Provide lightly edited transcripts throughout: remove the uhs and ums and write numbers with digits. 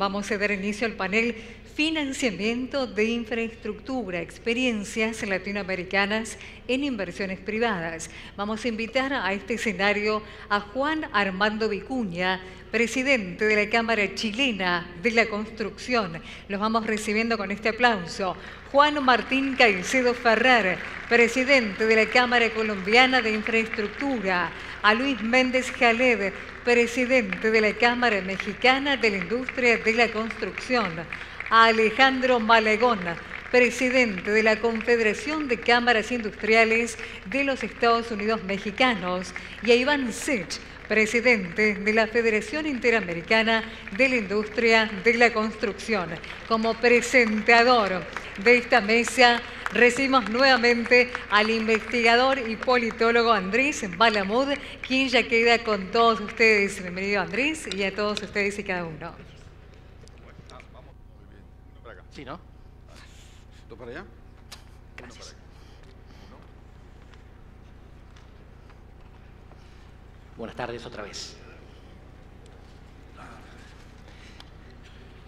vamos a dar inicio al panel Financiamiento de Infraestructura, Experiencias Latinoamericanas en Inversiones Privadas. Vamos a invitar a este escenario a Juan Armando Vicuña, presidente de la Cámara Chilena de la Construcción. Los vamos recibiendo con este aplauso. Juan Martín Caicedo Ferrer, presidente de la Cámara Colombiana de Infraestructura. A Luis Méndez Jaled, presidente de la Cámara Mexicana de la Industria de la Construcción. A Alejandro Malagón, presidente de la Confederación de Cámaras Industriales de los Estados Unidos Mexicanos. Y a Iván Sech, presidente de la Federación Interamericana de la Industria de la Construcción. Como presentador de esta mesa, recibimos nuevamente al investigador y politólogo Andrés Malamud, quien ya queda con todos ustedes. Bienvenido, Andrés, y a todos ustedes y cada uno. Sí, ¿no? ¿Dos para allá? Gracias. Buenas tardes otra vez.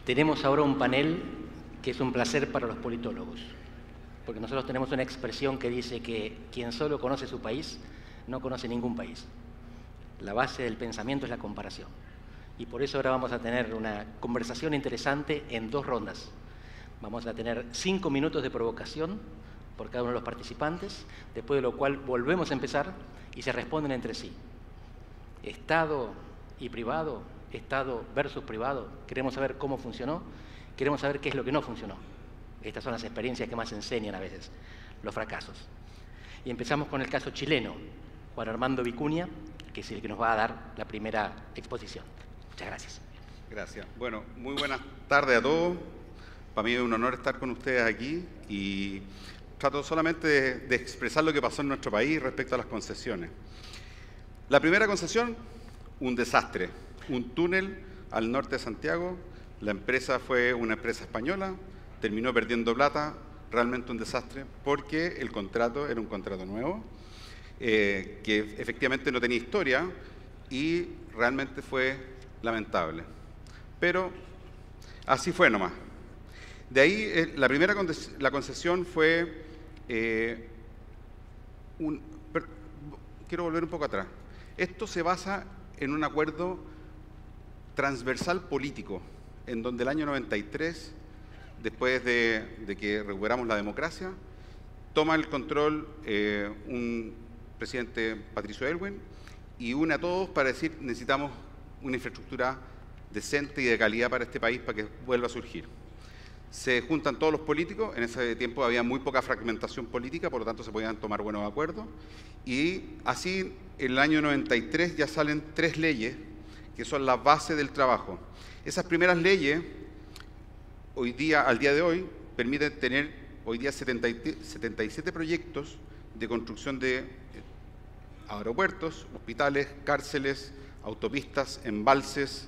Tenemos ahora un panel que es un placer para los politólogos, porque nosotros tenemos una expresión que dice que quien solo conoce su país no conoce ningún país. La base del pensamiento es la comparación. Y por eso ahora vamos a tener una conversación interesante en dos rondas. Vamos a tener 5 minutos de provocación por cada uno de los participantes, después de lo cual volvemos a empezar y se responden entre sí. Estado y privado, Estado versus privado. Queremos saber cómo funcionó, queremos saber qué es lo que no funcionó. Estas son las experiencias que más enseñan a veces, los fracasos. Y empezamos con el caso chileno, Juan Armando Vicuña, que es el que nos va a dar la primera exposición. Muchas gracias. Gracias. Bueno, muy buenas tardes a todos. Para mí es un honor estar con ustedes aquí y trato solamente de expresar lo que pasó en nuestro país respecto a las concesiones. La primera concesión, un desastre. Un túnel al norte de Santiago. La empresa fue una empresa española, terminó perdiendo plata, realmente un desastre, porque el contrato era un contrato nuevo, que efectivamente no tenía historia y realmente fue lamentable. Pero así fue nomás. De ahí, la concesión fue quiero volver un poco atrás. Esto se basa en un acuerdo transversal político, en donde el año 93, después de que recuperamos la democracia, toma el control un presidente, Patricio Aylwin, y une a todos para decir necesitamos una infraestructura decente y de calidad para este país para que vuelva a surgir. Se juntan todos los políticos, en ese tiempo había muy poca fragmentación política, por lo tanto se podían tomar buenos acuerdos, y así en el año 93 ya salen 3 leyes que son la base del trabajo. Esas primeras leyes, al día de hoy, permiten tener hoy día 77 proyectos de construcción de aeropuertos, hospitales, cárceles, autopistas, embalses,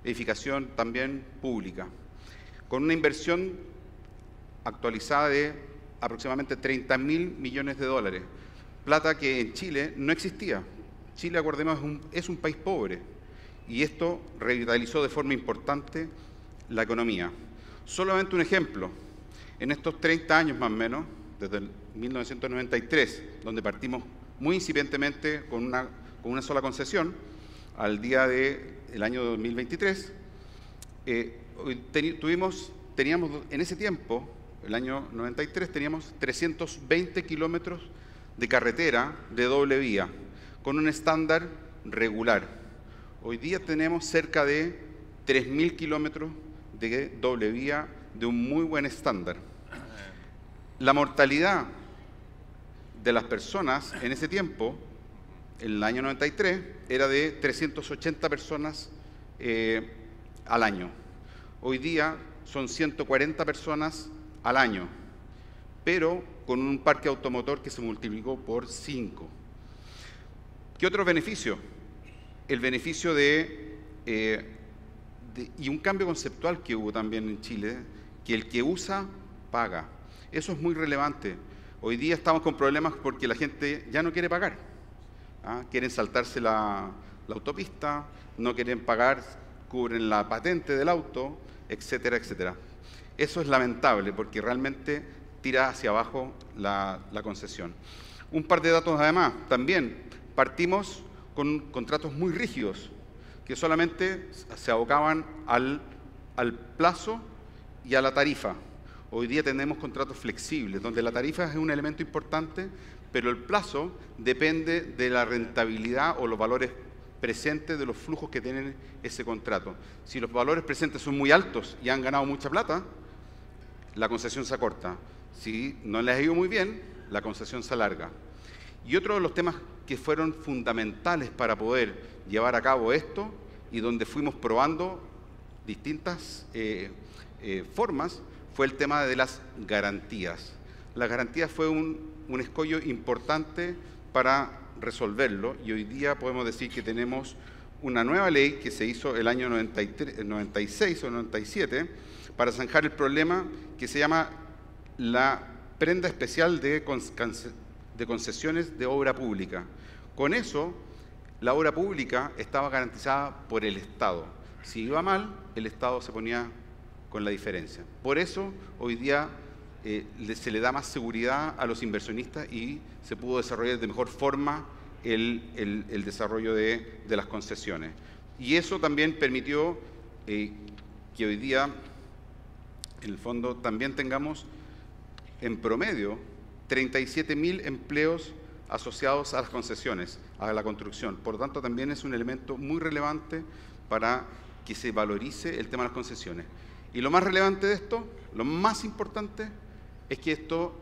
edificación también pública, con una inversión actualizada de aproximadamente 30.000 millones de dólares, plata que en Chile no existía. Chile, acordemos, es un país pobre y esto revitalizó de forma importante la economía. Solamente un ejemplo, en estos 30 años más o menos, desde el 1993, donde partimos muy incipientemente con una sola concesión, al día del año 2023, teníamos en ese tiempo, el año 93, teníamos 320 kilómetros de carretera de doble vía, con un estándar regular. Hoy día tenemos cerca de 3.000 kilómetros de doble vía de un muy buen estándar. La mortalidad de las personas en ese tiempo, en el año 93, era de 380 personas al año. Hoy día son 140 personas al año, pero con un parque automotor que se multiplicó por 5. ¿Qué otros beneficios? El beneficio y un cambio conceptual que hubo también en Chile, que el que usa, paga. Eso es muy relevante. Hoy día estamos con problemas porque la gente ya no quiere pagar. Quieren saltarse la autopista, no quieren pagar, cubren la patente del auto, etcétera, etcétera. Eso es lamentable porque realmente tira hacia abajo la concesión. Un par de datos además, también partimos con contratos muy rígidos que solamente se abocaban al plazo y a la tarifa. Hoy día tenemos contratos flexibles, donde la tarifa es un elemento importante, pero el plazo depende de la rentabilidad o los valores presentes de los flujos que tienen ese contrato. Si los valores presentes son muy altos y han ganado mucha plata, la concesión se acorta. Si no les ha ido muy bien, la concesión se alarga. Y otro de los temas que fueron fundamentales para poder llevar a cabo esto y donde fuimos probando distintas formas fue el tema de las garantías. Las garantías fue un escollo importante para resolverlo y hoy día podemos decir que tenemos una nueva ley que se hizo el año 96 o 97 para zanjar el problema que se llama la prenda especial de concesiones de obra pública. Con eso, la obra pública estaba garantizada por el Estado. Si iba mal, el Estado se ponía con la diferencia. Por eso, hoy día se le da más seguridad a los inversionistas y se pudo desarrollar de mejor forma el desarrollo de las concesiones. Y eso también permitió que hoy día, en el fondo, también tengamos en promedio 37.000 empleos asociados a las concesiones, a la construcción. Por lo tanto, también es un elemento muy relevante para que se valorice el tema de las concesiones. Y lo más relevante de esto, lo más importante, es que esto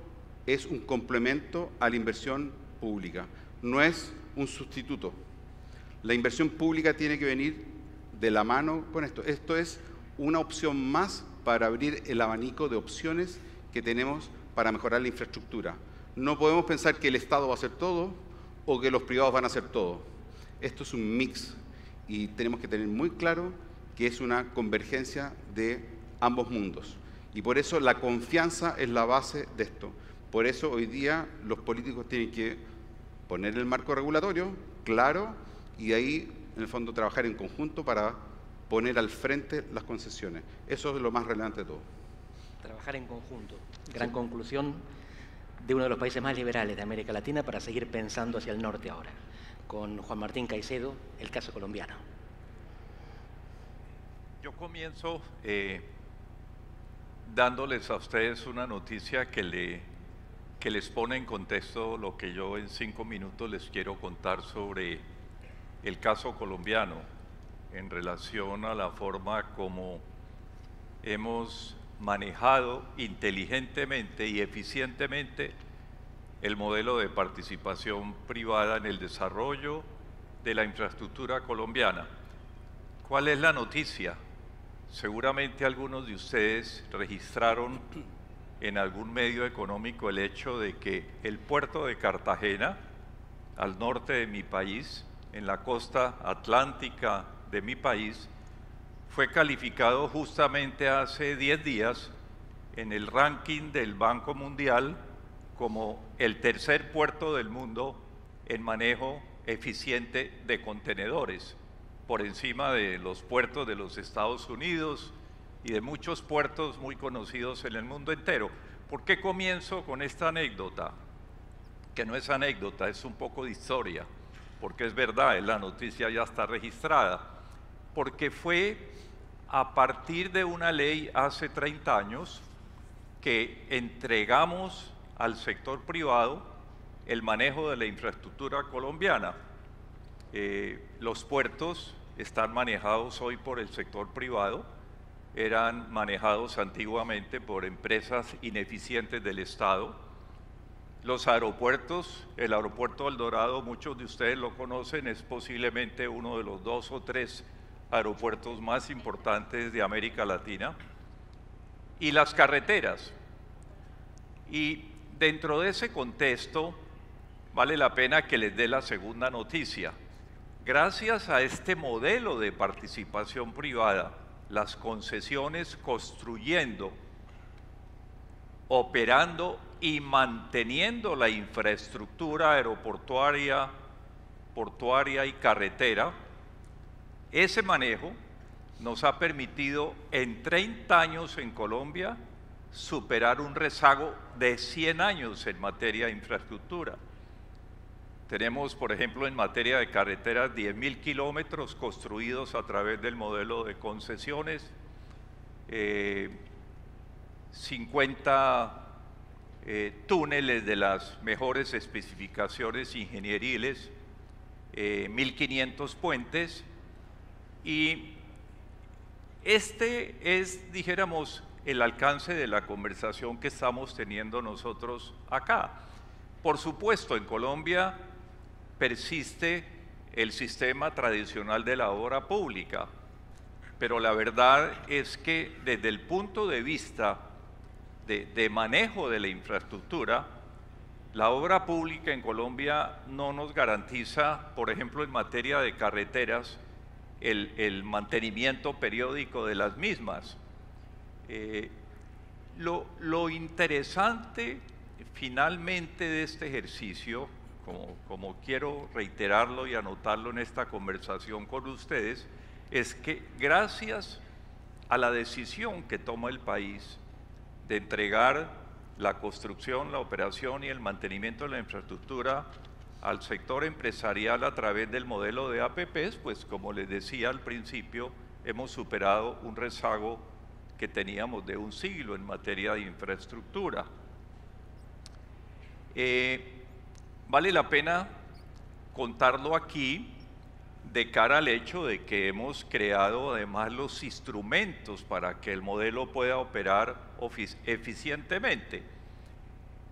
es un complemento a la inversión pública, no es un sustituto. La inversión pública tiene que venir de la mano con esto. Esto es una opción más para abrir el abanico de opciones que tenemos para mejorar la infraestructura. No podemos pensar que el Estado va a hacer todo o que los privados van a hacer todo. Esto es un mix y tenemos que tener muy claro que es una convergencia de ambos mundos. Y por eso la confianza es la base de esto. Por eso hoy día los políticos tienen que poner el marco regulatorio claro y de ahí, en el fondo, trabajar en conjunto para poner al frente las concesiones. Eso es lo más relevante de todo. Trabajar en conjunto. Gran conclusión de uno de los países más liberales de América Latina para seguir pensando hacia el norte ahora. Con Juan Martín Caicedo, el caso colombiano. Yo comienzo dándoles a ustedes una noticia que les pone en contexto lo que yo en 5 minutos les quiero contar sobre el caso colombiano en relación a la forma como hemos manejado inteligentemente y eficientemente el modelo de participación privada en el desarrollo de la infraestructura colombiana. ¿Cuál es la noticia? Seguramente algunos de ustedes registraron en algún medio económico el hecho de que el puerto de Cartagena, al norte de mi país, en la costa atlántica de mi país, fue calificado justamente hace 10 días en el ranking del Banco Mundial como el tercer puerto del mundo en manejo eficiente de contenedores, por encima de los puertos de los Estados Unidos y de muchos puertos muy conocidos en el mundo entero. ¿Por qué comienzo con esta anécdota? Que no es anécdota, es un poco de historia, porque es verdad, la noticia ya está registrada, porque fue a partir de una ley hace 30 años que entregamos al sector privado el manejo de la infraestructura colombiana. Los puertos están manejados hoy por el sector privado, eran manejados antiguamente por empresas ineficientes del Estado. Los aeropuertos, el aeropuerto El Dorado, muchos de ustedes lo conocen, es posiblemente uno de los 2 o 3 aeropuertos más importantes de América Latina. Y las carreteras. Y dentro de ese contexto, vale la pena que les dé la segunda noticia. Gracias a este modelo de participación privada, las concesiones construyendo, operando y manteniendo la infraestructura aeroportuaria, portuaria y carretera, ese manejo nos ha permitido en 30 años en Colombia superar un rezago de 100 años en materia de infraestructura. Tenemos, por ejemplo, en materia de carreteras, 10.000 kilómetros construidos a través del modelo de concesiones, 50 túneles de las mejores especificaciones ingenieriles, 1.500 puentes, y este es, dijéramos, el alcance de la conversación que estamos teniendo nosotros acá. Por supuesto, en Colombia persiste el sistema tradicional de la obra pública, pero la verdad es que desde el punto de vista de manejo de la infraestructura, la obra pública en Colombia no nos garantiza, por ejemplo, en materia de carreteras, el mantenimiento periódico de las mismas. Lo interesante finalmente de este ejercicio, como quiero reiterarlo y anotarlo en esta conversación con ustedes, es que gracias a la decisión que toma el país de entregar la construcción, la operación y el mantenimiento de la infraestructura al sector empresarial a través del modelo de APPs, pues como les decía al principio, hemos superado un rezago que teníamos de un siglo en materia de infraestructura. Vale la pena contarlo aquí de cara al hecho de que hemos creado además los instrumentos para que el modelo pueda operar eficientemente.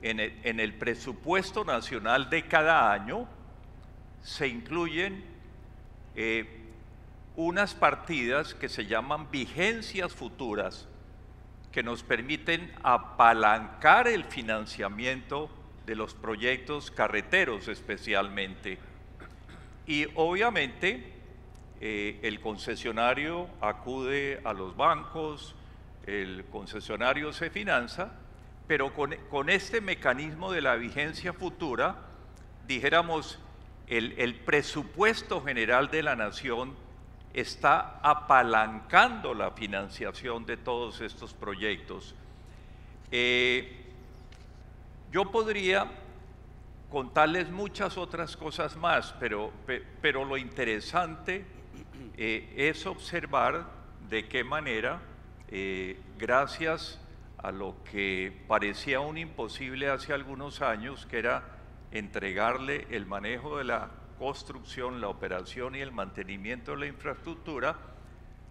En el presupuesto nacional de cada año se incluyen unas partidas que se llaman vigencias futuras, que nos permiten apalancar el financiamiento de los proyectos carreteros especialmente. Y obviamente el concesionario acude a los bancos, el concesionario se finanza, pero con este mecanismo de la vigencia futura, dijéramos, el presupuesto general de la nación está apalancando la financiación de todos estos proyectos. Yo podría contarles muchas otras cosas más, pero lo interesante es observar de qué manera, gracias a lo que parecía un imposible hace algunos años, que era entregarle el manejo de la construcción, la operación y el mantenimiento de la infraestructura,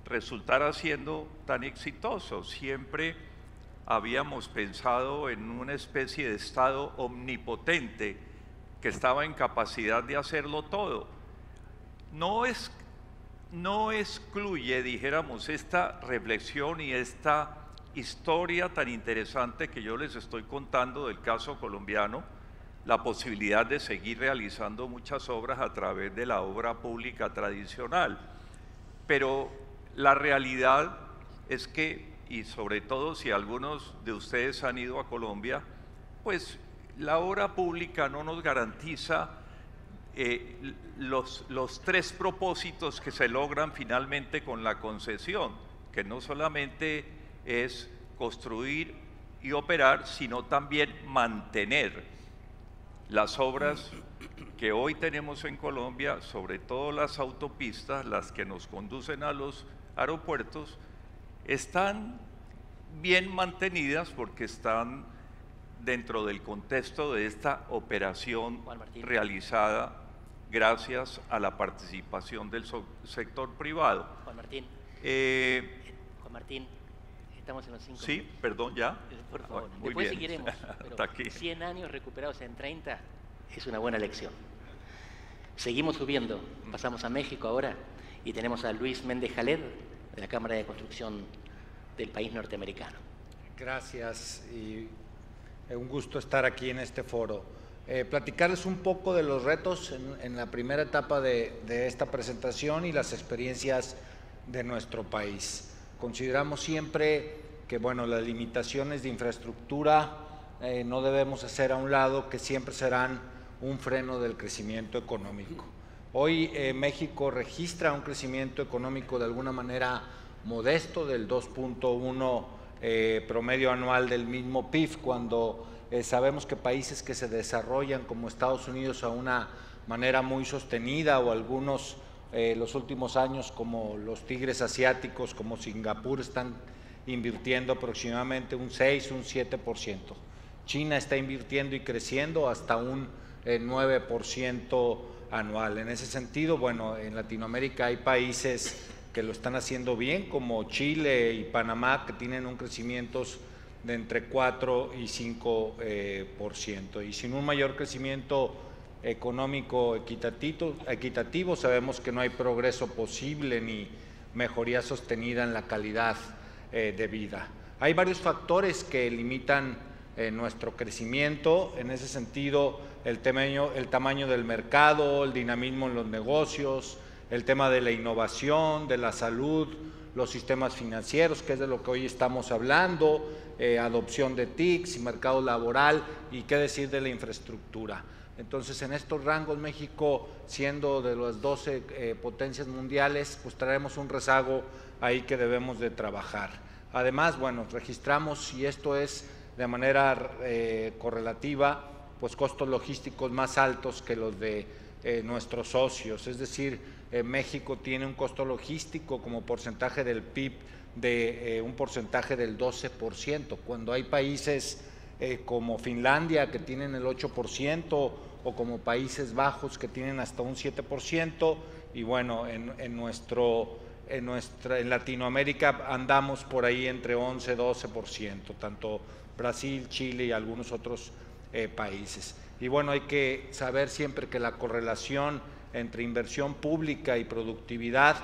resultara siendo tan exitoso. Siempre habíamos pensado en una especie de Estado omnipotente que estaba en capacidad de hacerlo todo. No excluye, dijéramos, esta reflexión y esta historia tan interesante que yo les estoy contando del caso colombiano, la posibilidad de seguir realizando muchas obras a través de la obra pública tradicional. Pero la realidad es que, y sobre todo si algunos de ustedes han ido a Colombia, pues la obra pública no nos garantiza los tres propósitos que se logran finalmente con la concesión, que no solamente es construir y operar, sino también mantener las obras que hoy tenemos en Colombia, sobre todo las autopistas, las que nos conducen a los aeropuertos, están bien mantenidas porque están dentro del contexto de esta operación realizada gracias a la participación del sector privado. Juan Martín, estamos en los 5 Sí, minutos. perdón, ¿ya? Por favor, Muy después bien. seguiremos, Hasta aquí. pero 100 años recuperados en 30 es una buena lección. Seguimos subiendo, pasamos a México ahora y tenemos a Luis Méndez Jaled, de la Cámara de Construcción del país norteamericano. Gracias y un gusto estar aquí en este foro. Platicarles un poco de los retos en la primera etapa de esta presentación y las experiencias de nuestro país. Consideramos siempre que, bueno, las limitaciones de infraestructura no debemos hacer a un lado, que siempre serán un freno del crecimiento económico. Hoy México registra un crecimiento económico de alguna manera modesto del 2.1 promedio anual del mismo PIB, cuando sabemos que países que se desarrollan como Estados Unidos a una manera muy sostenida, o algunos los últimos años como los tigres asiáticos como Singapur, están invirtiendo aproximadamente un 6, un 7%. China está invirtiendo y creciendo hasta un 9% anual. En ese sentido, bueno, en Latinoamérica hay países que lo están haciendo bien, como Chile y Panamá, que tienen un crecimiento de entre 4 y 5%. Y sin un mayor crecimiento económico equitativo, sabemos que no hay progreso posible ni mejoría sostenida en la calidad de vida. Hay varios factores que limitan nuestro crecimiento. En ese sentido, el tamaño del mercado, el dinamismo en los negocios, el tema de la innovación, de la salud, los sistemas financieros, que es de lo que hoy estamos hablando, adopción de TICs y mercado laboral, y qué decir de la infraestructura. Entonces, en estos rangos, México, siendo de las 12 potencias mundiales, pues traemos un rezago ahí que debemos de trabajar. Además, bueno, registramos, y esto es de manera correlativa, pues costos logísticos más altos que los de nuestros socios. Es decir, México tiene un costo logístico como porcentaje del PIB de un porcentaje del 12%, cuando hay países como Finlandia que tienen el 8%, o como Países Bajos que tienen hasta un 7%, y bueno, en Latinoamérica andamos por ahí entre 11 y 12%, tanto Brasil, Chile y algunos otros países. Y bueno, hay que saber siempre que la correlación entre inversión pública y productividad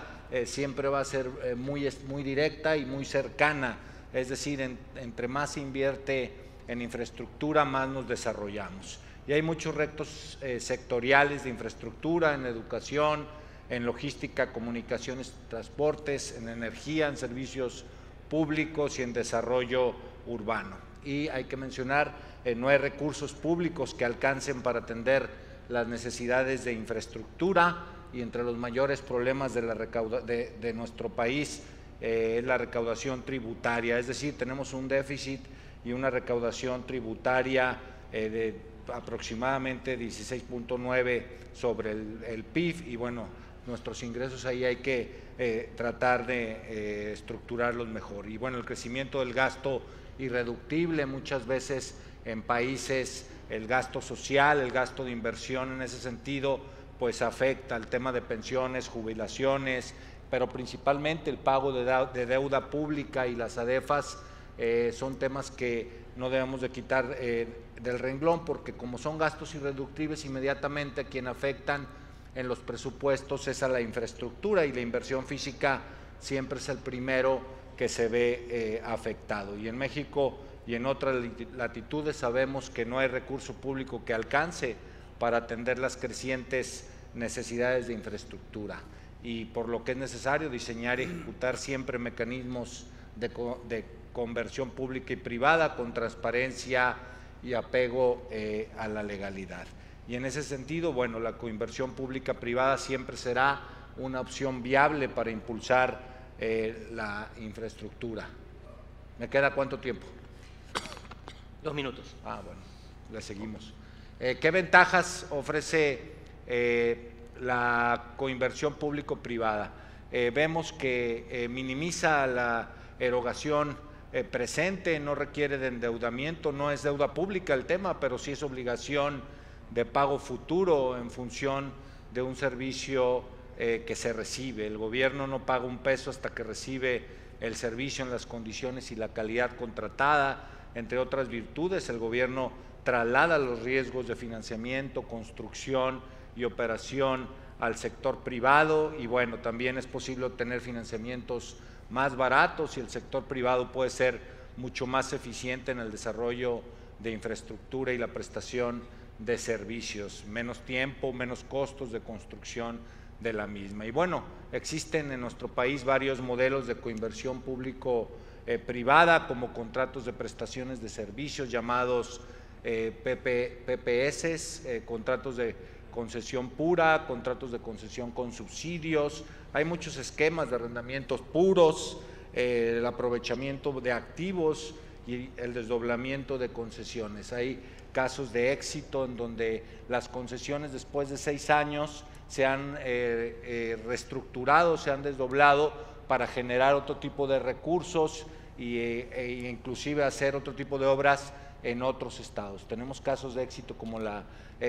siempre va a ser muy directa y muy cercana, es decir, entre más se invierte en infraestructura, más nos desarrollamos. Y hay muchos retos sectoriales de infraestructura, en educación, en logística, comunicaciones, transportes, en energía, en servicios públicos y en desarrollo urbano. Y hay que mencionar, no hay recursos públicos que alcancen para atender las necesidades de infraestructura, y entre los mayores problemas de nuestro país es la recaudación tributaria, es decir, tenemos un déficit y una recaudación tributaria de aproximadamente 16.9 sobre el PIB, y bueno, nuestros ingresos ahí hay que tratar de estructurarlos mejor. Y bueno, el crecimiento del gasto irreductible, muchas veces en países el gasto social, el gasto de inversión en ese sentido, pues afecta al tema de pensiones, jubilaciones, pero principalmente el pago de deuda pública y las ADEFAS son temas que no debemos de quitar del renglón, porque como son gastos irreductibles, inmediatamente a quien afectan en los presupuestos es a la infraestructura, y la inversión física siempre es el primero que se ve afectado. Y en México y en otras latitudes sabemos que no hay recurso público que alcance para atender las crecientes necesidades de infraestructura, y por lo que es necesario diseñar y ejecutar siempre mecanismos de conversión pública y privada con transparencia y apego a la legalidad. Y en ese sentido, bueno, la coinversión pública-privada siempre será una opción viable para impulsar la infraestructura. ¿Me queda cuánto tiempo? 2 minutos. Ah, bueno, le seguimos. ¿Qué ventajas ofrece la coinversión público-privada? Vemos que minimiza la erogación presente, no requiere de endeudamiento, no es deuda pública el tema, pero sí es obligación de pago futuro en función de un servicio que se recibe. El gobierno no paga un peso hasta que recibe el servicio en las condiciones y la calidad contratada. Entre otras virtudes, el gobierno traslada los riesgos de financiamiento, construcción y operación al sector privado, y bueno, también es posible obtener financiamientos más baratos, y el sector privado puede ser mucho más eficiente en el desarrollo de infraestructura y la prestación de servicios, menos tiempo, menos costos de construcción de la misma. Y bueno, existen en nuestro país varios modelos de coinversión público-privada, como contratos de prestaciones de servicios llamados PPS, contratos de concesión pura, contratos de concesión con subsidios, hay muchos esquemas de arrendamientos puros, el aprovechamiento de activos y el desdoblamiento de concesiones. Hay casos de éxito en donde las concesiones después de 6 años se han reestructurado, se han desdoblado para generar otro tipo de recursos e inclusive hacer otro tipo de obras en otros estados. Tenemos casos de éxito como la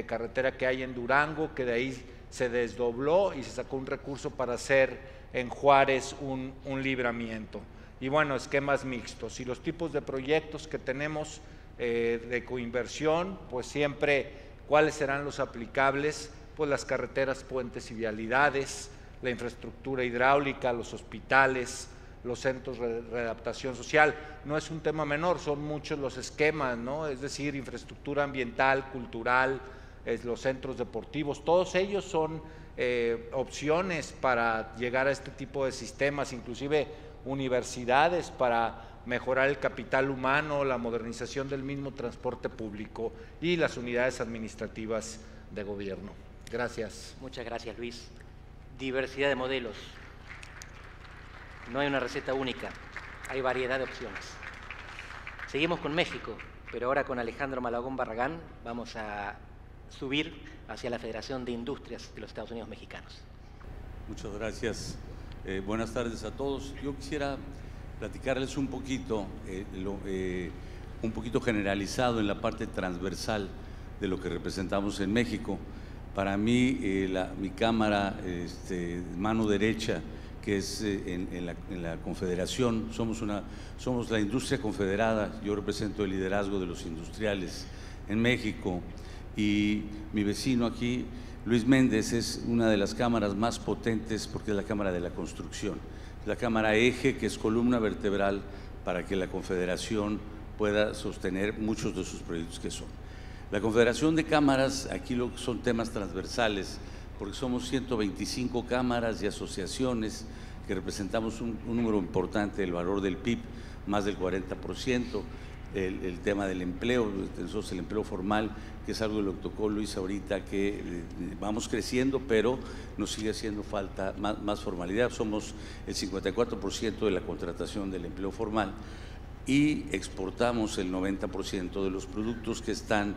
carretera que hay en Durango, que de ahí se desdobló y se sacó un recurso para hacer en Juárez un libramiento. Y bueno, esquemas mixtos. Y los tipos de proyectos que tenemos de coinversión, pues siempre, ¿cuáles serán los aplicables? Pues las carreteras, puentes y vialidades, la infraestructura hidráulica, los hospitales, los centros de readaptación social. No es un tema menor, son muchos los esquemas, ¿no? Es decir, infraestructura ambiental, cultural, los centros deportivos, todos ellos son opciones para llegar a este tipo de sistemas, inclusive universidades para mejorar el capital humano, la modernización del mismo transporte público y las unidades administrativas de gobierno. Gracias. Muchas gracias, Luis. Diversidad de modelos. No hay una receta única, hay variedad de opciones. Seguimos con México, pero ahora con Alejandro Malagón Barragán vamos a subir hacia la Federación de Industrias de los Estados Unidos Mexicanos. Muchas gracias. Buenas tardes a todos. Yo quisiera platicarles un poquito generalizado en la parte transversal de lo que representamos en México. Para mí, mi cámara, mano derecha, que es en la Confederación, somos la industria confederada. Yo represento el liderazgo de los industriales en México, y mi vecino aquí, Luis Méndez, es una de las cámaras más potentes porque es la Cámara de la Construcción, la Cámara Eje, que es columna vertebral para que la Confederación pueda sostener muchos de sus proyectos que son. La Confederación de Cámaras, aquí son temas transversales, porque somos 125 cámaras y asociaciones que representamos un número importante del valor del PIB, más del 40%, el tema del empleo, nosotros el empleo formal, que es algo que lo tocó Luis ahorita, que vamos creciendo, pero nos sigue haciendo falta más formalidad. Somos el 54% de la contratación del empleo formal y exportamos el 90% de los productos que están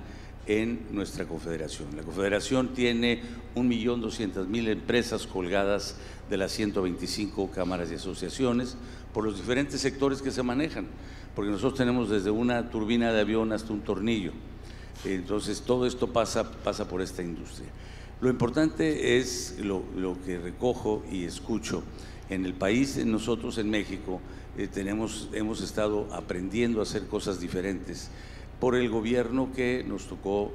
en nuestra confederación. La confederación tiene 1.200.000 empresas colgadas de las 125 cámaras y asociaciones por los diferentes sectores que se manejan, porque nosotros tenemos desde una turbina de avión hasta un tornillo. Entonces todo esto pasa por esta industria. Lo importante es lo que recojo y escucho. En el país, nosotros en México, hemos estado aprendiendo a hacer cosas diferentes por el gobierno que nos tocó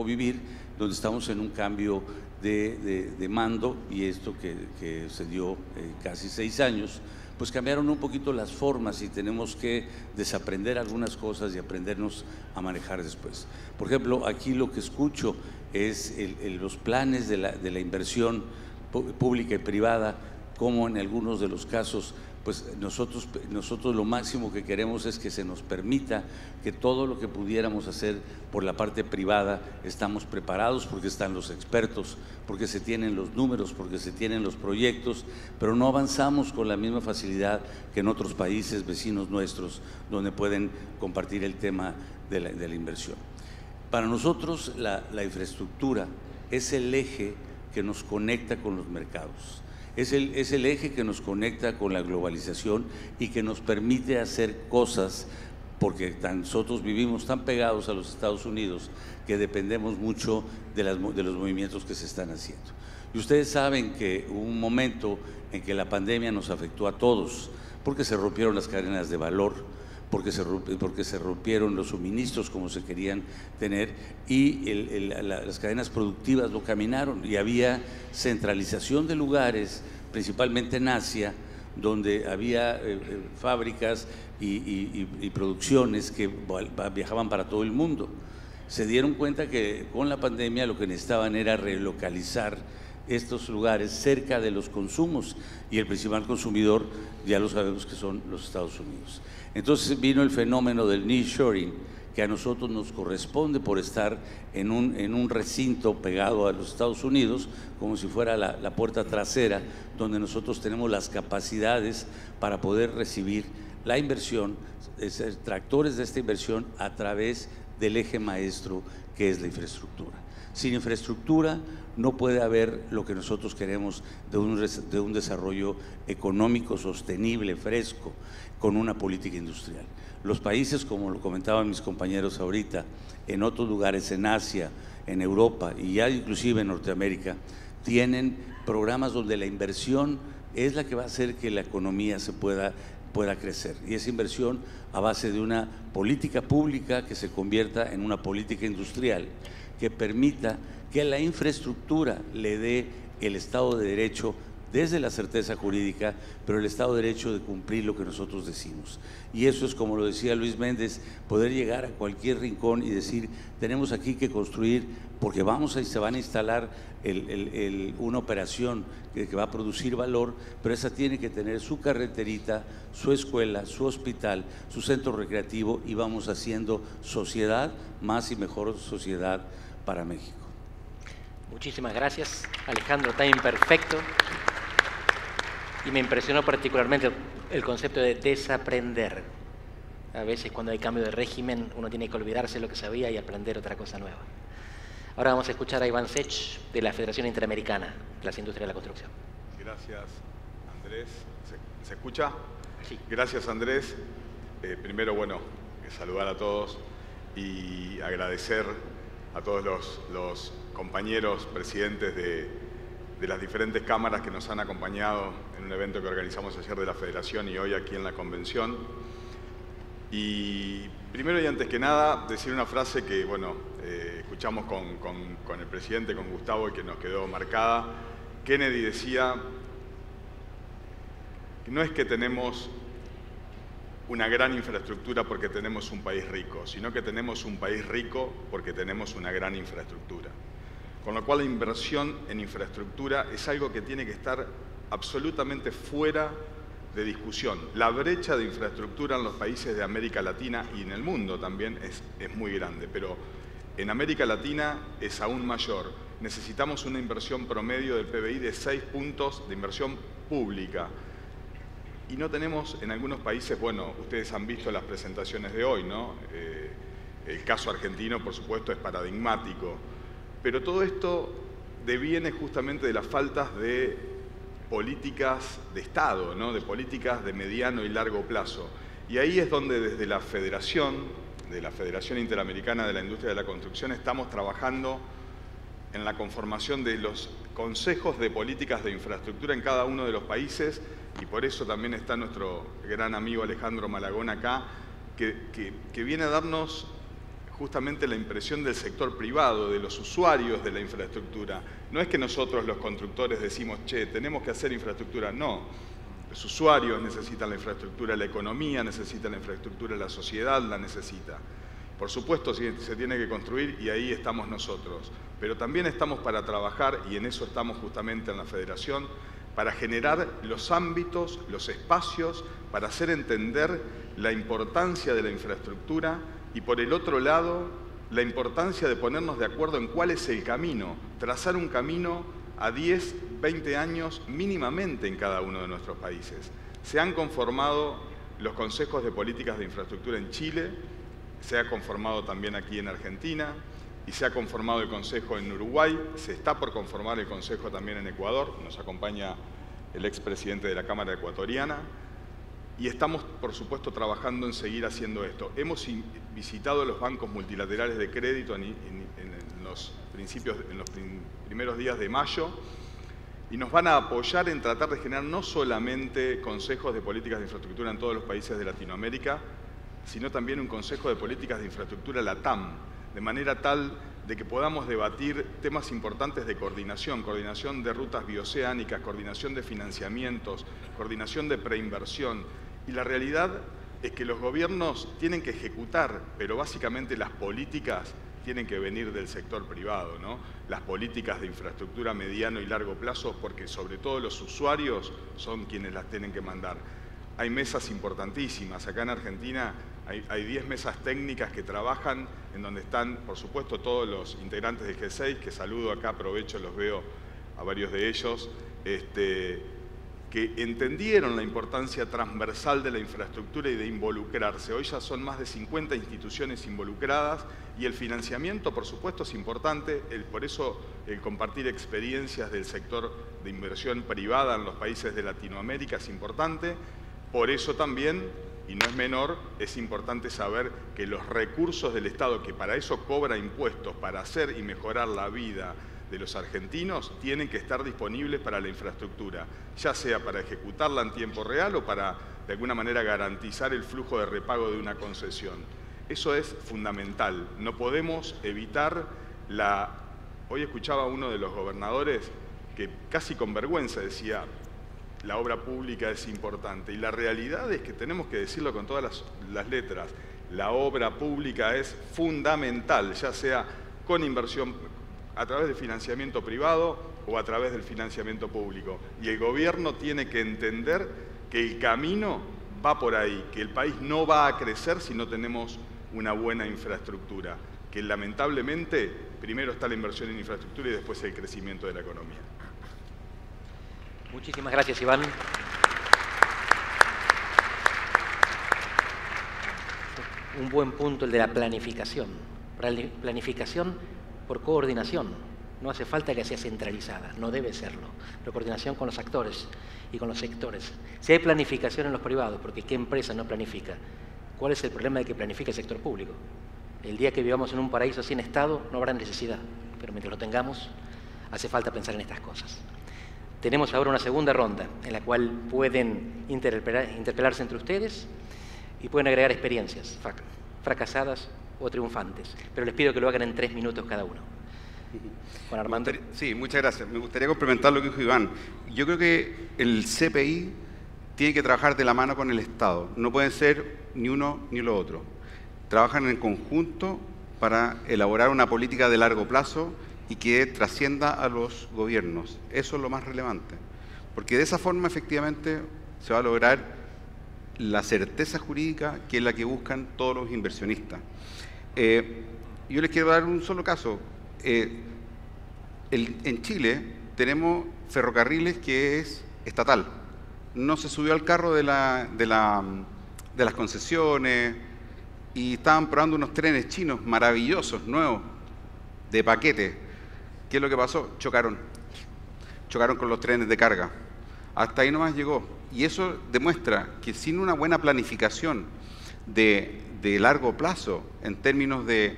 vivir, donde estamos en un cambio de mando, y esto que se dio casi 6 años, pues cambiaron un poquito las formas y tenemos que desaprender algunas cosas y aprendernos a manejar después. Por ejemplo, aquí lo que escucho es los planes de la inversión pública y privada, como en algunos de los casos, pues nosotros lo máximo que queremos es que se nos permita que todo lo que pudiéramos hacer por la parte privada, estamos preparados porque están los expertos, porque se tienen los números, porque se tienen los proyectos, pero no avanzamos con la misma facilidad que en otros países vecinos nuestros, donde pueden compartir el tema de la inversión. Para nosotros la infraestructura es el eje que nos conecta con los mercados. Es el eje que nos conecta con la globalización y que nos permite hacer cosas, porque nosotros vivimos tan pegados a los Estados Unidos que dependemos mucho de los movimientos que se están haciendo. Y ustedes saben que hubo un momento en que la pandemia nos afectó a todos, porque se rompieron las cadenas de valor, porque se rompieron los suministros como se querían tener, y las cadenas productivas no caminaron, y había centralización de lugares, principalmente en Asia, donde había fábricas y producciones que viajaban para todo el mundo. Se dieron cuenta que con la pandemia lo que necesitaban era relocalizar estos lugares cerca de los consumos, y el principal consumidor ya lo sabemos que son los Estados Unidos. Entonces vino el fenómeno del nearshoring, que a nosotros nos corresponde por estar en un recinto pegado a los Estados Unidos, como si fuera la puerta trasera, donde nosotros tenemos las capacidades para poder recibir la inversión, ser tractores de esta inversión a través del eje maestro que es la infraestructura. Sin infraestructura no puede haber lo que nosotros queremos de un desarrollo económico sostenible, fresco, con una política industrial. Los países, como lo comentaban mis compañeros ahorita, en otros lugares, en Asia, en Europa y ya inclusive en Norteamérica, tienen programas donde la inversión es la que va a hacer que la economía se pueda crecer, y esa inversión a base de una política pública que se convierta en una política industrial que permita que la infraestructura le dé el Estado de Derecho desde la certeza jurídica, pero el Estado de Derecho de cumplir lo que nosotros decimos. Y eso es, como lo decía Luis Méndez, poder llegar a cualquier rincón y decir, tenemos aquí que construir, porque se van a instalar una operación que va a producir valor, pero esa tiene que tener su carreterita, su escuela, su hospital, su centro recreativo, y vamos haciendo sociedad, más y mejor sociedad para México. Muchísimas gracias, Alejandro, timing perfecto. Y me impresionó particularmente el concepto de desaprender. A veces cuando hay cambio de régimen uno tiene que olvidarse lo que sabía y aprender otra cosa nueva. Ahora vamos a escuchar a Iván Sech de la Federación Interamericana de las Industrias de la Construcción. Gracias, Andrés. ¿Se escucha? Sí. Gracias, Andrés. Primero, saludar a todos y agradecer a todos los compañeros presidentes de las diferentes cámaras que nos han acompañado en un evento que organizamos ayer de la Federación y hoy aquí en la convención. Y primero y antes que nada, decir una frase que, escuchamos con el presidente, con Gustavo, y que nos quedó marcada. Kennedy decía que no es que tenemos una gran infraestructura porque tenemos un país rico, sino que tenemos un país rico porque tenemos una gran infraestructura. Con lo cual la inversión en infraestructura es algo que tiene que estar absolutamente fuera de discusión. La brecha de infraestructura en los países de América Latina y en el mundo también es muy grande, pero en América Latina es aún mayor. Necesitamos una inversión promedio del PBI de 6 puntos de inversión pública. Y no tenemos en algunos países, ustedes han visto las presentaciones de hoy, ¿no? El caso argentino, por supuesto, es paradigmático. Pero todo esto deviene justamente de las faltas de políticas de Estado, ¿no? De políticas de mediano y largo plazo. Y ahí es donde desde la Federación Interamericana de la Industria de la Construcción, estamos trabajando en la conformación de los consejos de políticas de infraestructura en cada uno de los países, y por eso también está nuestro gran amigo Alejandro Malagón acá, que viene a darnos justamente la impresión del sector privado, de los usuarios de la infraestructura. No es que nosotros los constructores decimos, tenemos que hacer infraestructura, no. Los usuarios necesitan la infraestructura, la economía necesita la infraestructura, la sociedad la necesita. Por supuesto se tiene que construir y ahí estamos nosotros, pero también estamos para trabajar, y en eso estamos justamente en la Federación, para generar los ámbitos, los espacios, para hacer entender la importancia de la infraestructura. Y por el otro lado, la importancia de ponernos de acuerdo en cuál es el camino, trazar un camino a 10, 20 años mínimamente en cada uno de nuestros países. Se han conformado los consejos de políticas de infraestructura en Chile, se ha conformado también aquí en Argentina, y se ha conformado el consejo en Uruguay, se está por conformar el consejo también en Ecuador, nos acompaña el expresidente de la Cámara Ecuatoriana. Y estamos, por supuesto, trabajando en seguir haciendo esto. Hemos visitado los bancos multilaterales de crédito en los primeros días de mayo, y nos van a apoyar en tratar de generar no solamente consejos de políticas de infraestructura en todos los países de Latinoamérica, sino también un consejo de políticas de infraestructura LATAM, de manera tal de que podamos debatir temas importantes de coordinación de rutas bioceánicas, coordinación de financiamientos, coordinación de preinversión. Y la realidad es que los gobiernos tienen que ejecutar, pero básicamente las políticas tienen que venir del sector privado, ¿no? Las políticas de infraestructura a mediano y largo plazo, porque sobre todo los usuarios son quienes las tienen que mandar. Hay mesas importantísimas. Acá en Argentina Hay 10 mesas técnicas que trabajan, en donde están, por supuesto, todos los integrantes del G6, que saludo acá, aprovecho, los veo a varios de ellos, que entendieron la importancia transversal de la infraestructura y de involucrarse. Hoy ya son más de 50 instituciones involucradas y el financiamiento, por supuesto, es importante. Por eso el compartir experiencias del sector de inversión privada en los países de Latinoamérica es importante. Por eso también, y no es menor, es importante saber que los recursos del Estado, que para eso cobra impuestos, para hacer y mejorar la vida de los argentinos, tienen que estar disponibles para la infraestructura, ya sea para ejecutarla en tiempo real o para, de alguna manera, garantizar el flujo de repago de una concesión. Eso es fundamental. No podemos evitar la... Hoy escuchaba a uno de los gobernadores que casi con vergüenza decía: la obra pública es importante. Y la realidad es que tenemos que decirlo con todas las letras. La obra pública es fundamental, ya sea con inversión a través del financiamiento privado o a través del financiamiento público. Y el gobierno tiene que entender que el camino va por ahí, que el país no va a crecer si no tenemos una buena infraestructura, que lamentablemente primero está la inversión en infraestructura y después el crecimiento de la economía. Muchísimas gracias, Iván. Un buen punto el de la planificación. Planificación por coordinación. No hace falta que sea centralizada, no debe serlo. Pero coordinación con los actores y con los sectores. Si hay planificación en los privados, porque ¿qué empresa no planifica? ¿Cuál es el problema de que planifique el sector público? El día que vivamos en un paraíso sin Estado no habrá necesidad, pero mientras lo tengamos, hace falta pensar en estas cosas. Tenemos ahora una segunda ronda en la cual pueden interpelarse entre ustedes y pueden agregar experiencias fracasadas o triunfantes, pero les pido que lo hagan en 3 minutos cada uno. Juan Armando. Sí, muchas gracias. Me gustaría complementar lo que dijo Iván. Yo creo que el CPI tiene que trabajar de la mano con el Estado. No pueden ser ni uno ni lo otro. Trabajan en conjunto para elaborar una política de largo plazo y que trascienda a los gobiernos. Eso es lo más relevante. Porque de esa forma, efectivamente, se va a lograr la certeza jurídica, que es la que buscan todos los inversionistas. Yo les quiero dar un solo caso. En Chile tenemos ferrocarriles que es estatal. No se subió al carro de las concesiones y estaban probando unos trenes chinos maravillosos, nuevos, de paquete. ¿Qué es lo que pasó? Chocaron con los trenes de carga. Hasta ahí nomás llegó. Y eso demuestra que sin una buena planificación de largo plazo en términos de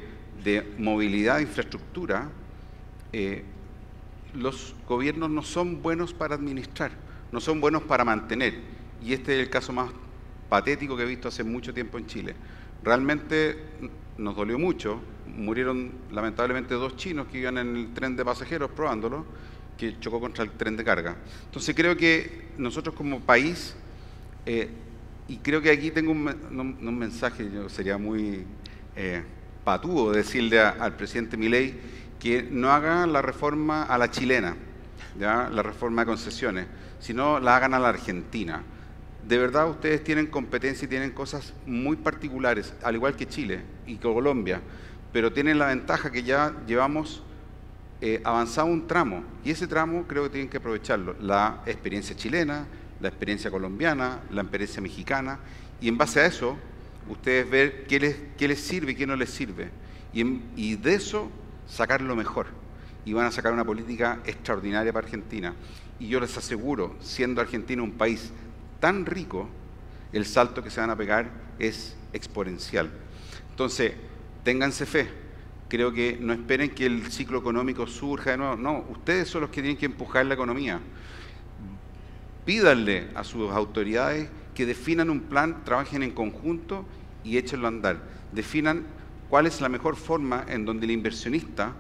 movilidad e infraestructura, los gobiernos no son buenos para administrar, no son buenos para mantener. Y este es el caso más patético que he visto hace mucho tiempo en Chile. Realmente nos dolió mucho. Murieron lamentablemente 2 chinos que iban en el tren de pasajeros probándolo, que chocó contra el tren de carga. Entonces creo que nosotros como país, y creo que aquí tengo un mensaje, yo sería muy patudo decirle al presidente Milei que no haga la reforma a la chilena, ¿ya? La reforma de concesiones, sino la hagan a la argentina. De verdad ustedes tienen competencia y tienen cosas muy particulares, al igual que Chile y Colombia, pero tienen la ventaja que ya llevamos avanzado un tramo, y ese tramo creo que tienen que aprovecharlo, la experiencia chilena, la experiencia colombiana, la experiencia mexicana, y en base a eso ustedes ver qué les sirve y qué no les sirve, y de eso sacar lo mejor, y van a sacar una política extraordinaria para Argentina. Y yo les aseguro, siendo Argentina un país tan rico, el salto que se van a pegar es exponencial. Entonces, ténganse fe. Creo que no esperen que el ciclo económico surja de nuevo. No, ustedes son los que tienen que empujar la economía. Pídanle a sus autoridades que definan un plan, trabajen en conjunto y échenlo a andar. Definan cuál es la mejor forma en donde el inversionista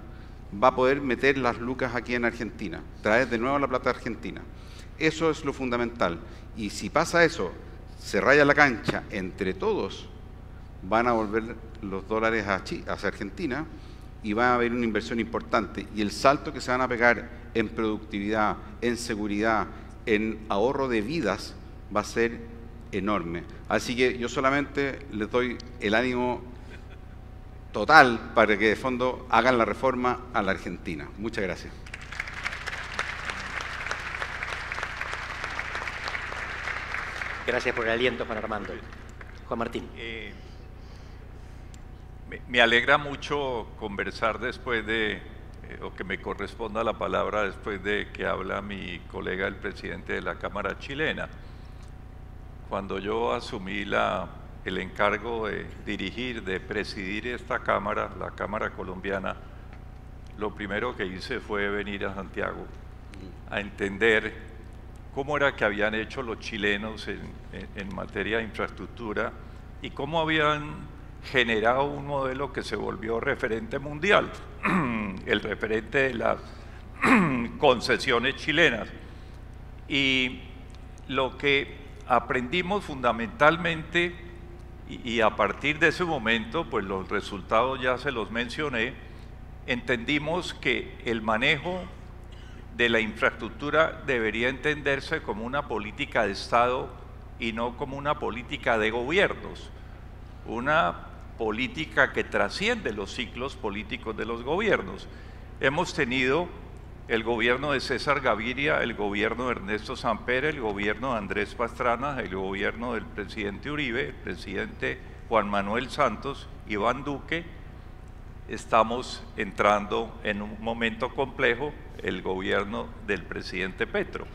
va a poder meter las lucas aquí en Argentina, traer de nuevo la plata argentina. Eso es lo fundamental. Y si pasa eso, se raya la cancha entre todos, van a volver los dólares hacia Argentina y va a haber una inversión importante. Y el salto que se van a pegar en productividad, en seguridad, en ahorro de vidas, va a ser enorme. Así que yo solamente les doy el ánimo total para que de fondo hagan la reforma a la Argentina. Muchas gracias. Gracias por el aliento, Juan Armando. Juan Martín. Me alegra mucho conversar después de, o que me corresponda la palabra después de que habla mi colega, el presidente de la Cámara chilena. Cuando yo asumí el encargo de dirigir, de presidir esta Cámara, la Cámara colombiana, lo primero que hice fue venir a Santiago a entender cómo era que habían hecho los chilenos en materia de infraestructura y cómo habían generado un modelo que se volvió referente mundial, el referente de las concesiones chilenas. Y lo que aprendimos fundamentalmente, y a partir de ese momento, pues los resultados ya se los mencioné, entendimos que el manejo de la infraestructura debería entenderse como una política de Estado y no como una política de gobiernos, una política que trasciende los ciclos políticos de los gobiernos. Hemos tenido el gobierno de César Gaviria, el gobierno de Ernesto Samper, el gobierno de Andrés Pastrana, el gobierno del presidente Uribe, el presidente Juan Manuel Santos, Iván Duque. Estamos entrando en un momento complejo, el gobierno del presidente Petro,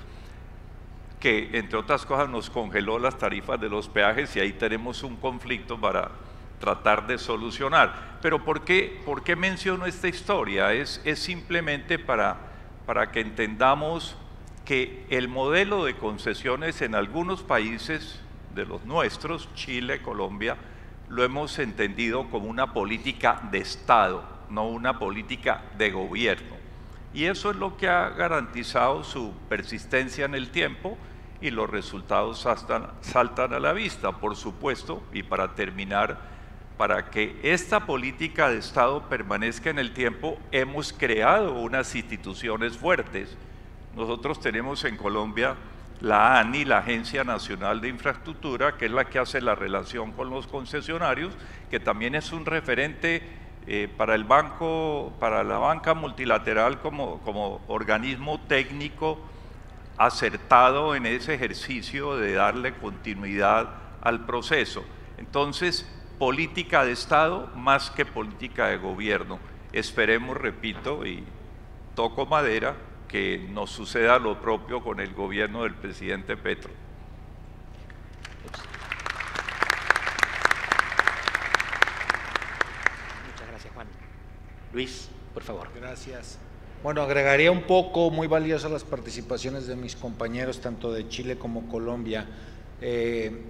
que entre otras cosas nos congeló las tarifas de los peajes y ahí tenemos un conflicto para tratar de solucionar. Pero ¿por qué menciono esta historia? Es simplemente para que entendamos que el modelo de concesiones en algunos países de los nuestros, Chile, Colombia, lo hemos entendido como una política de Estado, no una política de gobierno. Y eso es lo que ha garantizado su persistencia en el tiempo y los resultados saltan a la vista, por supuesto. Y para terminar, para que esta política de Estado permanezca en el tiempo, hemos creado unas instituciones fuertes. Nosotros tenemos en Colombia la ANI, la Agencia Nacional de Infraestructura, que es la que hace la relación con los concesionarios, que también es un referente para el banco, para la banca multilateral como organismo técnico acertado en ese ejercicio de darle continuidad al proceso. Entonces, política de Estado más que política de gobierno. Esperemos, repito, y toco madera, que nos suceda lo propio con el gobierno del presidente Petro. Muchas gracias, Juan. Luis, por favor. Gracias. Bueno, agregaría un poco, muy valiosas las participaciones de mis compañeros, tanto de Chile como Colombia,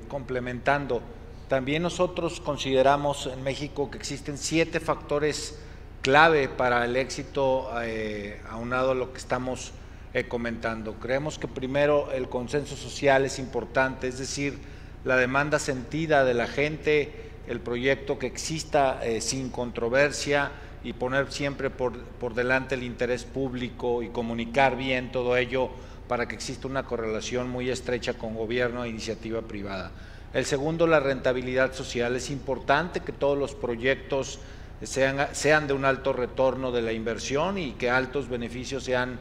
complementando. También nosotros consideramos en México que existen 7 factores clave para el éxito, aunado a lo que estamos comentando. Creemos que primero el consenso social es importante, es decir, la demanda sentida de la gente, el proyecto que exista sin controversia y poner siempre por delante el interés público y comunicar bien todo ello para que exista una correlación muy estrecha con gobierno e iniciativa privada. El segundo, la rentabilidad social. Es importante que todos los proyectos sean de un alto retorno de la inversión y que altos beneficios sean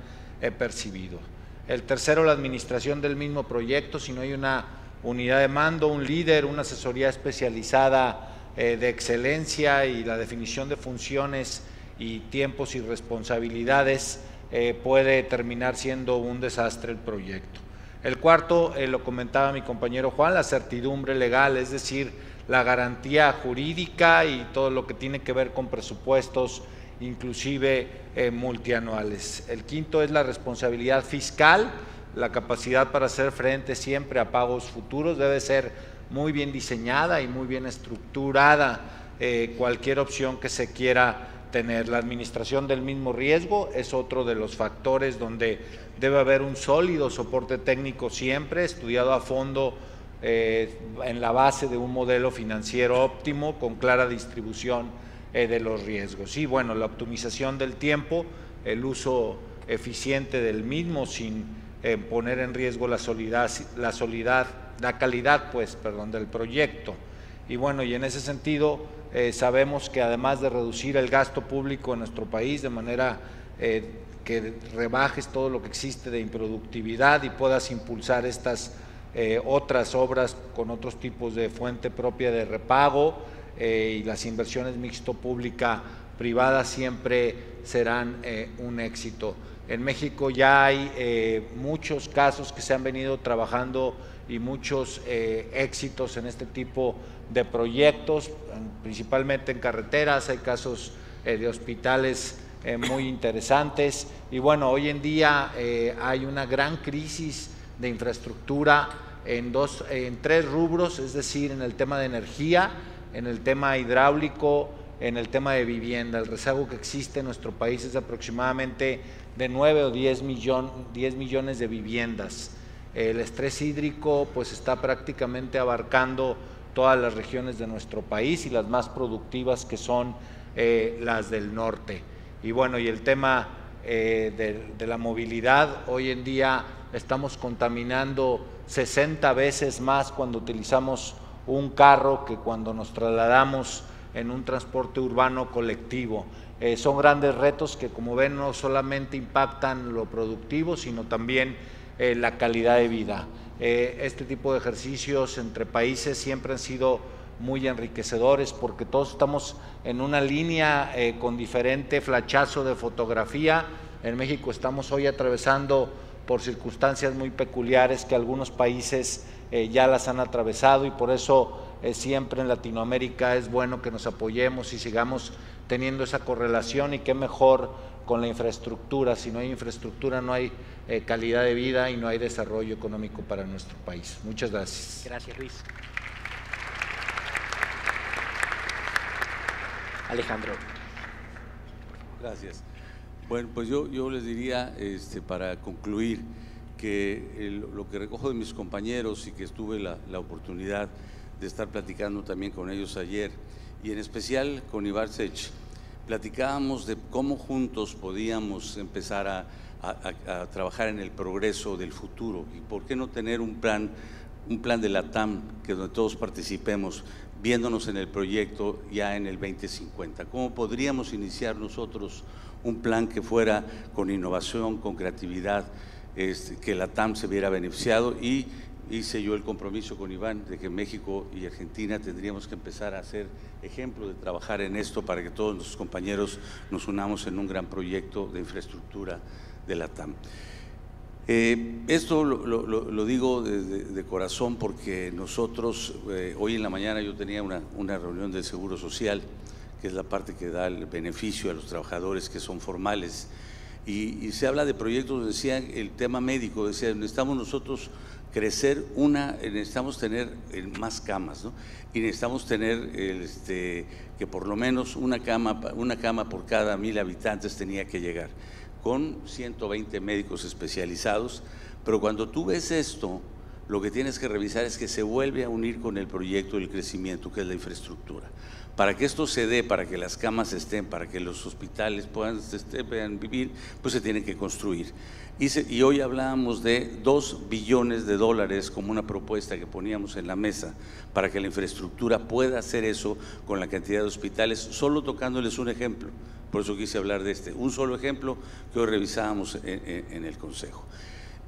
percibidos. El tercero, la administración del mismo proyecto. Si no hay una unidad de mando, un líder, una asesoría especializada de excelencia y la definición de funciones y tiempos y responsabilidades, puede terminar siendo un desastre el proyecto. El cuarto, lo comentaba mi compañero Juan, la certidumbre legal, es decir, la garantía jurídica y todo lo que tiene que ver con presupuestos, inclusive multianuales. El quinto es la responsabilidad fiscal, la capacidad para hacer frente siempre a pagos futuros, debe ser muy bien diseñada y muy bien estructurada cualquier opción que se quiera tener. La administración del mismo riesgo es otro de los factores donde debe haber un sólido soporte técnico siempre, estudiado a fondo en la base de un modelo financiero óptimo con clara distribución de los riesgos. Y bueno, la optimización del tiempo, el uso eficiente del mismo sin poner en riesgo la solidez calidad, pues, perdón, del proyecto. Y bueno, y en ese sentido sabemos que además de reducir el gasto público en nuestro país de manera que rebajes todo lo que existe de improductividad y puedas impulsar estas otras obras con otros tipos de fuente propia de repago, y las inversiones mixto pública-privada siempre serán un éxito. En México ya hay muchos casos que se han venido trabajando y muchos éxitos en este tipo de proyectos, principalmente en carreteras. Hay casos de hospitales muy interesantes, y bueno, hoy en día hay una gran crisis de infraestructura en tres rubros, es decir, en el tema de energía, en el tema hidráulico, en el tema de vivienda. El rezago que existe en nuestro país es aproximadamente de 9 o 10 millones de viviendas. El estrés hídrico pues está prácticamente abarcando todas las regiones de nuestro país, y las más productivas, que son las del norte. Y bueno, y el tema de la movilidad, hoy en día estamos contaminando 60 veces más cuando utilizamos un carro que cuando nos trasladamos en un transporte urbano colectivo. Son grandes retos que, como ven, no solamente impactan lo productivo, sino también la calidad de vida. Este tipo de ejercicios entre países siempre han sido muy enriquecedores, porque todos estamos en una línea con diferente flachazo de fotografía. En México estamos hoy atravesando por circunstancias muy peculiares que algunos países ya las han atravesado, y por eso siempre en Latinoamérica es bueno que nos apoyemos y sigamos teniendo esa correlación, y qué mejor con la infraestructura. Si no hay infraestructura no hay calidad de vida y no hay desarrollo económico para nuestro país. Muchas gracias. Gracias, Luis. Alejandro. Gracias. Bueno, pues yo les diría, para concluir, que lo que recojo de mis compañeros, y que tuve la oportunidad de estar platicando también con ellos ayer, y en especial con Ibarcech, platicábamos de cómo juntos podíamos empezar a trabajar en el progreso del futuro, y por qué no tener un plan de la TAM, que donde todos participemos, viéndonos en el proyecto ya en el 2050. ¿Cómo podríamos iniciar nosotros un plan que fuera con innovación, con creatividad, que la TAM se viera beneficiado? Y hice yo el compromiso con Iván de que México y Argentina tendríamos que empezar a ser ejemplo de trabajar en esto, para que todos nuestros compañeros nos unamos en un gran proyecto de infraestructura de la TAM. Esto lo digo de corazón, porque nosotros, hoy en la mañana yo tenía una reunión del Seguro Social, que es la parte que da el beneficio a los trabajadores que son formales, y se habla de proyectos, decía el tema médico, decía, necesitamos nosotros crecer necesitamos tener más camas, ¿no? Y necesitamos tener que por lo menos una cama por cada 1000 habitantes tenía que llegar, con 120 médicos especializados. Pero cuando tú ves esto, lo que tienes que revisar es que se vuelve a unir con el proyecto del crecimiento, que es la infraestructura. Para que esto se dé, para que las camas estén, para que los hospitales puedan vivir, pues se tienen que construir. Y hoy hablábamos de $2 billones como una propuesta que poníamos en la mesa para que la infraestructura pueda hacer eso con la cantidad de hospitales, solo tocándoles un ejemplo. Por eso quise hablar de un solo ejemplo que hoy revisábamos en el Consejo.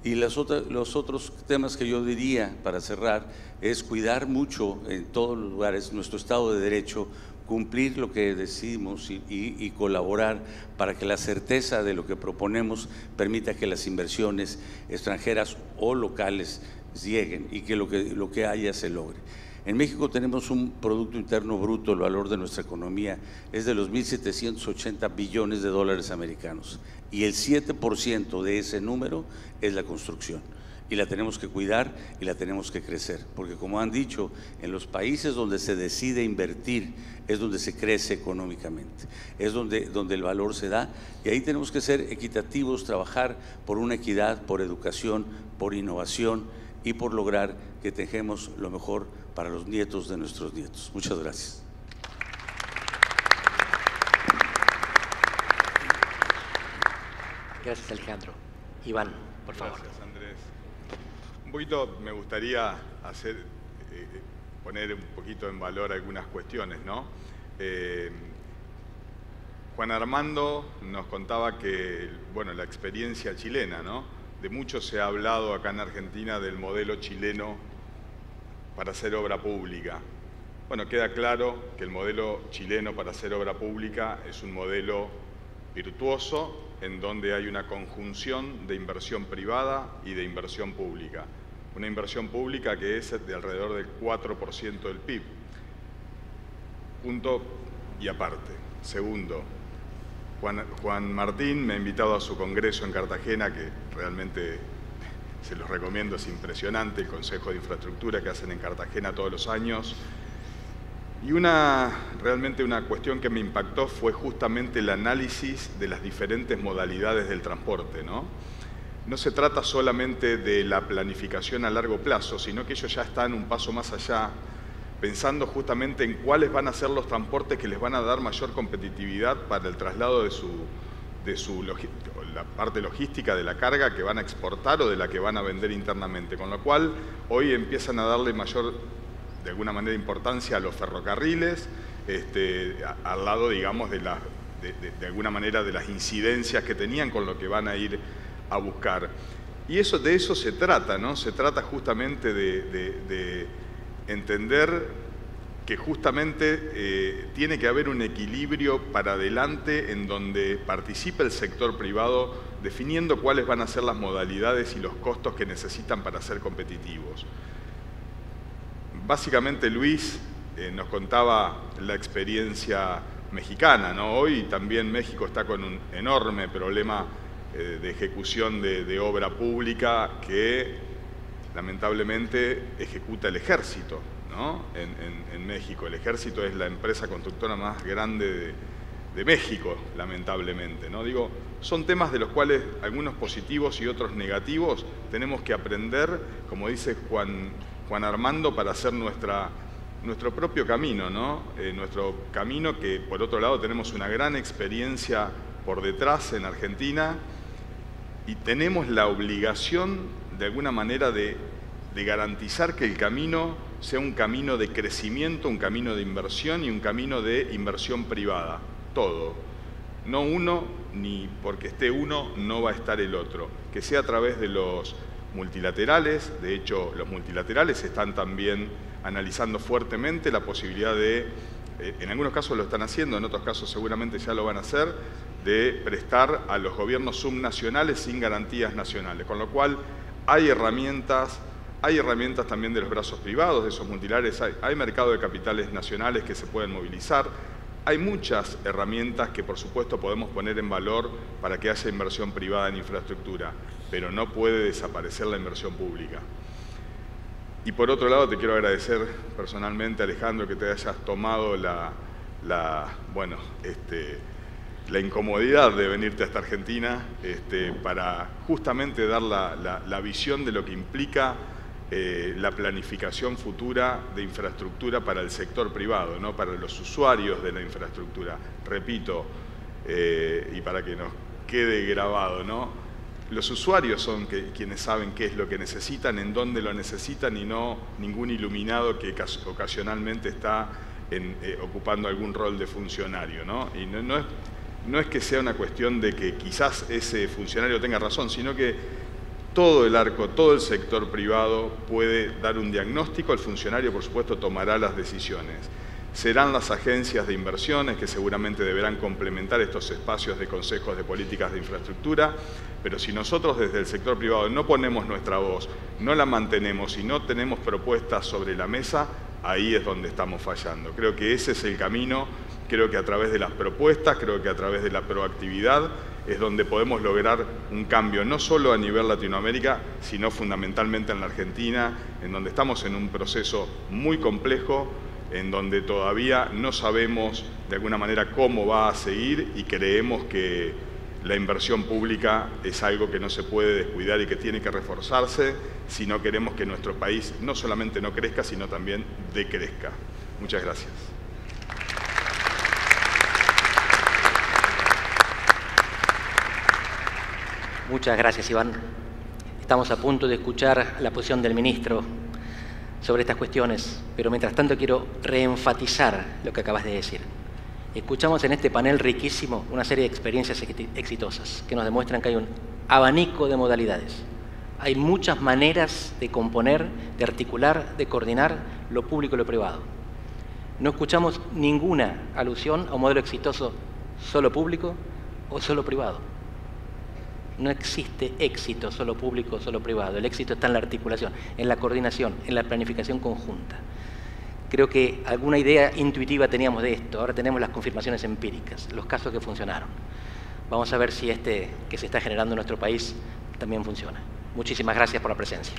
Y los otros temas que yo diría para cerrar es cuidar mucho en todos los lugares nuestro Estado de Derecho, cumplir lo que decidimos y colaborar para que la certeza de lo que proponemos permita que las inversiones extranjeras o locales lleguen y que lo que haya se logre. En México tenemos un Producto Interno Bruto, el valor de nuestra economía es de los 1.780 billones de dólares americanos, y el 7% de ese número es la construcción, y la tenemos que cuidar y la tenemos que crecer, porque como han dicho, en los países donde se decide invertir es donde se crece económicamente, es donde el valor se da, y ahí tenemos que ser equitativos, trabajar por una equidad, por educación, por innovación y por lograr que tengamos lo mejor para los nietos de nuestros nietos. Muchas gracias. Gracias, Alejandro. Iván, por favor. Gracias, Andrés. Un poquito me gustaría poner un poquito en valor algunas cuestiones, ¿no? Juan Armando nos contaba que, bueno, la experiencia chilena, ¿no? De mucho se ha hablado acá en Argentina del modelo chileno para hacer obra pública. Bueno, queda claro que el modelo chileno para hacer obra pública es un modelo virtuoso en donde hay una conjunción de inversión privada y de inversión pública. Una inversión pública que es de alrededor del 4% del PIB. Punto y aparte. Segundo, Juan Martín me ha invitado a su congreso en Cartagena, que realmente se los recomiendo, es impresionante el Consejo de Infraestructura que hacen en Cartagena todos los años. Y realmente una cuestión que me impactó fue justamente el análisis de las diferentes modalidades del transporte, ¿no? No se trata solamente de la planificación a largo plazo, sino que ellos ya están un paso más allá, pensando justamente en cuáles van a ser los transportes que les van a dar mayor competitividad para el traslado de la parte logística de la carga que van a exportar o de la que van a vender internamente. Con lo cual, hoy empiezan a darle mayor, de alguna manera, importancia a los ferrocarriles, al lado, digamos, de alguna manera de las incidencias que tenían con lo que van a ir a buscar. Y de eso se trata, ¿no? Se trata justamente de entender que justamente tiene que haber un equilibrio para adelante en donde participe el sector privado definiendo cuáles van a ser las modalidades y los costos que necesitan para ser competitivos. Básicamente Luis nos contaba la experiencia mexicana, ¿no? Hoy también México está con un enorme problema de ejecución de obra pública que lamentablemente ejecuta el ejército, ¿no? En México. El ejército es la empresa constructora más grande de México, lamentablemente, ¿no? Digo, son temas de los cuales algunos positivos y otros negativos tenemos que aprender, como dice Juan Armando, para hacer nuestro propio camino, ¿no? Nuestro camino que, por otro lado, tenemos una gran experiencia por detrás en Argentina y tenemos la obligación, de alguna manera, de garantizar que el camino sea un camino de crecimiento, un camino de inversión y un camino de inversión privada. Todo. No uno, ni porque esté uno, no va a estar el otro. Que sea a través de los multilaterales. De hecho, los multilaterales están también analizando fuertemente la posibilidad de, en algunos casos lo están haciendo, en otros casos seguramente ya lo van a hacer, de prestar a los gobiernos subnacionales sin garantías nacionales. Con lo cual hay herramientas también de los brazos privados, de esos multilaterales, hay mercado de capitales nacionales que se pueden movilizar. Hay muchas herramientas que, por supuesto, podemos poner en valor para que haya inversión privada en infraestructura, pero no puede desaparecer la inversión pública. Y por otro lado, te quiero agradecer personalmente, Alejandro, que te hayas tomado la incomodidad de venirte hasta Argentina para justamente dar la visión de lo que implica la planificación futura de infraestructura para el sector privado, ¿no? Para los usuarios de la infraestructura. Repito, y para que nos quede grabado, ¿no? Los usuarios son quienes saben qué es lo que necesitan, en dónde lo necesitan, y no ningún iluminado que ocasionalmente está ocupando algún rol de funcionario, ¿no? Y no es que sea una cuestión de que quizás ese funcionario tenga razón, sino que todo el arco, todo el sector privado puede dar un diagnóstico, el funcionario, por supuesto, tomará las decisiones. Serán las agencias de inversiones que seguramente deberán complementar estos espacios de consejos de políticas de infraestructura, pero si nosotros desde el sector privado no ponemos nuestra voz, no la mantenemos y no tenemos propuestas sobre la mesa, ahí es donde estamos fallando. Creo que ese es el camino, creo que a través de las propuestas, creo que a través de la proactividad es donde podemos lograr un cambio, no solo a nivel Latinoamérica, sino fundamentalmente en la Argentina, en donde estamos en un proceso muy complejo, en donde todavía no sabemos de alguna manera cómo va a seguir y creemos que la inversión pública es algo que no se puede descuidar y que tiene que reforzarse si no queremos que nuestro país no solamente no crezca, sino también decrezca. Muchas gracias. Muchas gracias, Iván. Estamos a punto de escuchar la posición del ministro sobre estas cuestiones, pero mientras tanto quiero reenfatizar lo que acabas de decir. Escuchamos en este panel riquísimo una serie de experiencias exitosas que nos demuestran que hay un abanico de modalidades. Hay muchas maneras de componer, de articular, de coordinar lo público y lo privado. No escuchamos ninguna alusión a un modelo exitoso solo público o solo privado. No existe éxito solo público o solo privado. El éxito está en la articulación, en la coordinación, en la planificación conjunta. Creo que alguna idea intuitiva teníamos de esto. Ahora tenemos las confirmaciones empíricas, los casos que funcionaron. Vamos a ver si este que se está generando en nuestro país también funciona. Muchísimas gracias por la presencia.